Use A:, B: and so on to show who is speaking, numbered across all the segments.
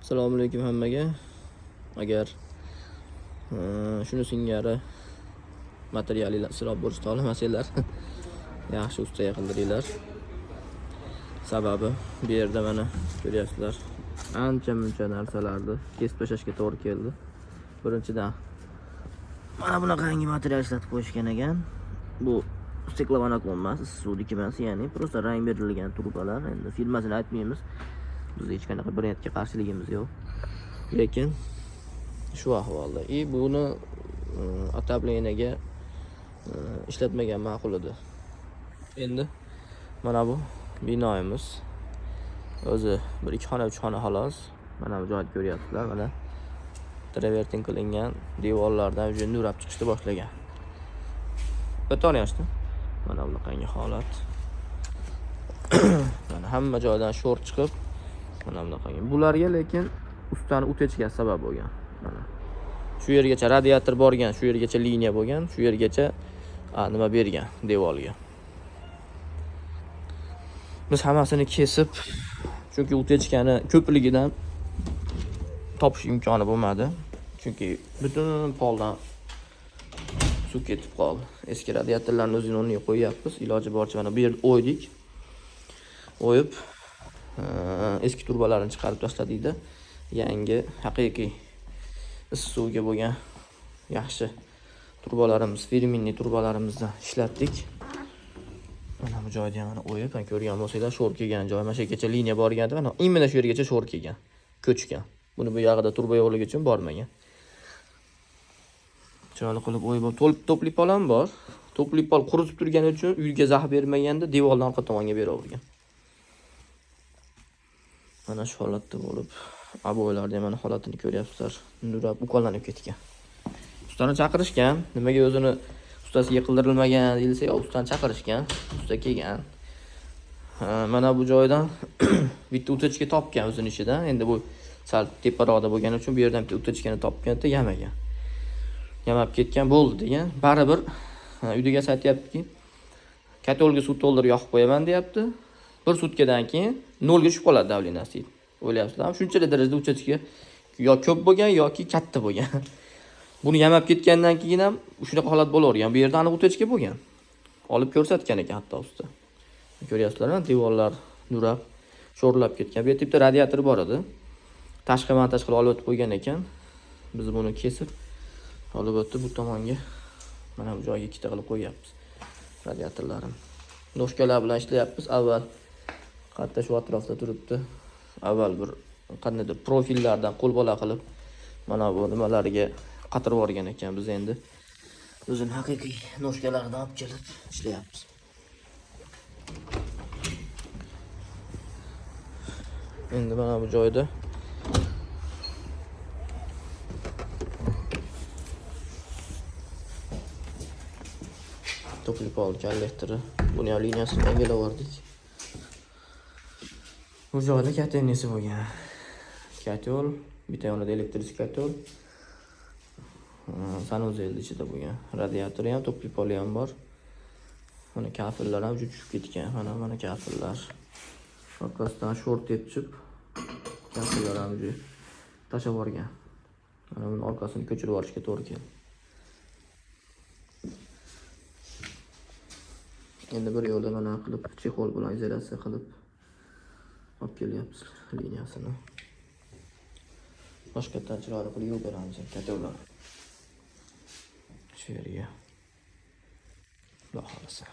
A: Assalomu alaykum hammaga. Agar shuni singari materiallar ishlab bo'lishni xohlamasanglar, yaxshi ustaga qildiringlar. Sababi bu yerda mana ko'ryapsizlar, ancha-muncha narsalarni kesib tashlashga to'g'ri keldi. Birinchidan mana bunaqangi material ishlatib qo'yishgan ekan. Bu steklobanok emas, suvniki emas, ya'ni prosta rang berilgan turbalar. Endi firmasini aytmaymiz. Bizda hech qanaqa brendga qarshiligimiz yo'q. Lekin shu ahvolda. Buni atableniyaga ishlatmagan ma'qul edi. Endi mana bu binoyimiz o'zi bir 2 xona 3 xona xolos. Mana bu joyni ko'ryapsizlar, mana travertin qilingan devorlardan уже nurab chiqishni boshlagan. O'tonyapti. Mana bunaqangi holat. Mana hamma joydan sho'r chiqib, mana bunaqangi. Bularga lekin ustani o'techgan sabab bo'lgan. Mana shu yergacha radiator borgan, shu yergacha liniya bo'lgan, shu yergacha nima bergan devorga. Biz hammasini kesib, chunki o'techgani ko'pligidan topish imkoni bo'lmadi. Chunki butun poldan suv ketib qoldi. Eski radiatorlarni o'zini o'rniga qo'yapmiz. Iloji boricha mana bu yerda o'ydik. O'yib eski turbalarni chiqarib tashladikda, yangi haqiqiy suvga bo'lgan yaxshi turbalarimiz, firminli turbalarimizni ishlatdik. Mana bu joyda mana o'yib, ko'rgan bo'lsanglar, sho'r kelgan joy. Mana shu yergacha liniya borganda, mana imina shu yergacha sho'r kelgan, ko'chgan. Buni bu yog'ida turba yo'qligi uchun bormagan. Chiroyli qilib o'yib, to'pli pol ham bor. To'pli pol quritib turgani uchun uyga zax bermaganda devordan orqa tomonga beravergan. Mana shu holatda bo'lib, aboylarda mana holatini ko'ryapsizlar. Nurab uqonlanib ketgan. Ustani chaqirishgan, nimaga o'zini ustasiga qildirilmagan deyilsa, yo'q, ustani chaqirishgan, usta kelgan. Mana bu joydan bitta o'techka topgan o'zining ichidan. Endi bu sal teparoqda bo'lgani uchun bu yerdan bitta o'techkani topganda yamagan. Yamab ketgan bo'ldi degan. Baribir uydaga aytayaptiki, katolga suv to'ldirib yoqib qo'yaman deyapti. Bir sutkadan keyin 0 ga tushib qoladi davleniyasi deydi. O'ylayapsizlarmi? Shunchalik darajada o'chachga yo ko'p bo'lgan yoki katta bo'lgan. Buni yamab ketgandan keyin ham shunaqa holat bo'lavergan. Bu yerda aniq o'techga bo'lgan. Olib ko'rsatgan ekan hatto usta. Ko'ryapsizlarmi? Devorlar nurab, sho'rlab ketgan. Bu yerda bitta radiator bor edi. Tashqi montaj qilib olib o'tib qo'ygan ekan. Biz buni kesib olib o'tib bu tomonga mana bu joyga ikkita qilib qo'yapmiz. Radiatorlarim. Doshkalar bilan ishlayapmiz. Avval qatta shu atrofda turibdi. Avval bir qandaydir profillardan qo'lbola qilib mana bu nimalariga qatirib yuborgan ekan. Biz endi o'zini haqiqiy doshkalaridan olib kelib ishlayapmiz. Endi mana bu joyda to'pli pol kollektori, buni ham liniyasini yangilaverdik. Bu joyda kateniyasi bo'lgan. Katol, bitta yonida elektrik katol. Sanuzelning ichida bo'lgan. Radiatori ham, to'pli poli ham bor. Mana kafillar ham tushib ketgan. Mana kafillar. Orqasidan short yetishib, kafillar ham tashlab yuborgan. Mana buni orqasini ko'chirib yuborishga to'g'ri keldi. Endi bir yo'lda mana qilib chexol bilan izolyatsiya qilib olib kelyapmiz liniyasini. Boshqatdan chiroyli qilib yo'l beramiz katollar. Shu yerga. Xudo xolasa.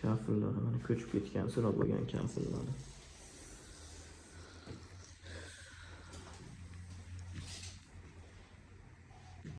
A: Kafillar mana ko'chib ketgan, sinab bo'lgan kafillar.